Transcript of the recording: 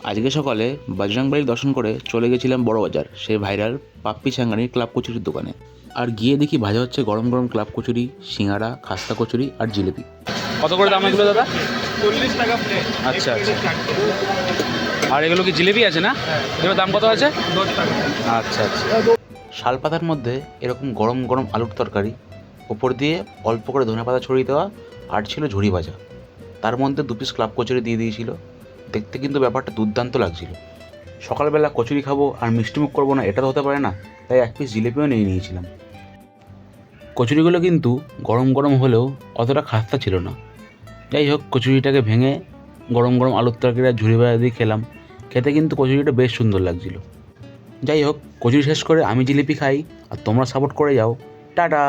আজকে সকালে বজরংবলীর দর্শন করে চলে গেছিলাম বড়বাজার সেই ভাইরাল পাপ্পি ছাঙ্গানির ক্লাব কচুরির দোকানে। আর গিয়ে দেখি ভাজা হচ্ছে গরম গরম ক্লাব কচুরি, সিঙ্গাড়া, খাস্তা কচুরি আর জিলিপি। কত করে দাম এগুলো দাদা? 40 টাকা প্লেট। আচ্ছা আচ্ছা। আর এগুলো কি জিলিপি আছে না? এগুলোর দাম কত আছে? 10 টাকা। আচ্ছা আচ্ছা। শালপাতার মধ্যে এরকম গরম গরম আলুর তরকারি, ওপর দিয়ে অল্প করে ধনেপাতা ছড়িয়ে দেওয়া, আর ছিল ঝুড়ি ভাজা, তার মধ্যে 2 পিস ক্লাব কচুরি দিয়ে দিয়েছিল। দেখতে কিন্তু ব্যাপারটা দুর্দান্ত লাগছিল। সকালবেলা কচুরি খাবো আর মিষ্টিমুখ করবো না, এটা তো হতে পারে না, তাই 1 পিস জিলিপিও নিয়ে নিয়েছিলাম। কচুরিগুলো কিন্তু গরম গরম হলেও অতটা খাস্তা ছিল না। যাই হোক, কচুরিটাকে ভেঙে গরম গরম আলুর তরকারি আর ঝুড়ি ভাজা দিয়ে খেলাম। খেতে কিন্তু কচুরিটা বেশ সুন্দর লাগছিল। যাই হোক, কচুরি শেষ করে আমি জিলিপি খাই আর তোমরা সাপোর্ট করে যাও। টাটা।